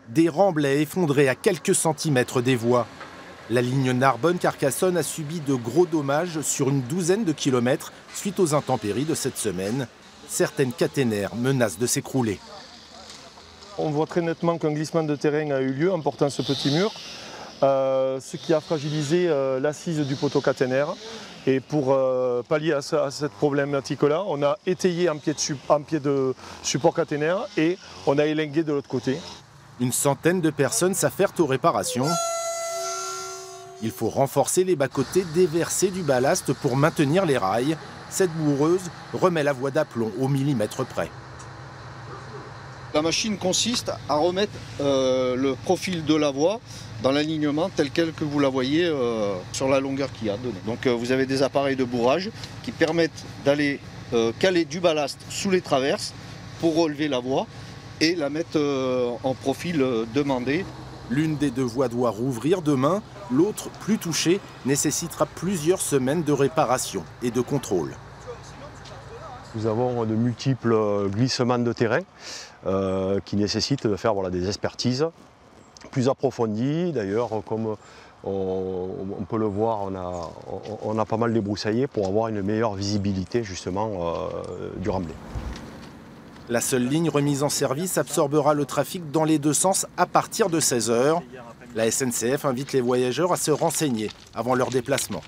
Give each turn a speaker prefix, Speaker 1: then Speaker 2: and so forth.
Speaker 1: Des remblais effondrés à quelques centimètres des voies. La ligne Narbonne-Carcassonne a subi de gros dommages sur une douzaine de kilomètres suite aux intempéries de cette semaine. Certaines caténaires menacent de s'écrouler.
Speaker 2: On voit très nettement qu'un glissement de terrain a eu lieu en portant ce petit mur, ce qui a fragilisé l'assise du poteau caténaire. Et pour pallier à cette problématique-là, on a étayé en pied de support caténaire et on a élingué de l'autre côté.
Speaker 1: Une centaine de personnes s'affairent aux réparations. Il faut renforcer les bas-côtés, déverser du ballast pour maintenir les rails. Cette boureuse remet la voie d'aplomb au millimètre près.
Speaker 3: La machine consiste à remettre le profil de la voie dans l'alignement tel quel que vous la voyez sur la longueur qu'il y a donnée. Donc vous avez des appareils de bourrage qui permettent d'aller caler du ballast sous les traverses pour relever la voie et la mettre en profil demandé.
Speaker 1: L'une des deux voies doit rouvrir demain, l'autre, plus touchée, nécessitera plusieurs semaines de réparation et de contrôle.
Speaker 4: Nous avons de multiples glissements de terrain qui nécessitent de faire des expertises plus approfondies. D'ailleurs, comme on peut le voir, on a pas mal débroussaillé pour avoir une meilleure visibilité justement du remblai.
Speaker 1: La seule ligne remise en service absorbera le trafic dans les deux sens à partir de 16 h. La SNCF invite les voyageurs à se renseigner avant leur déplacement.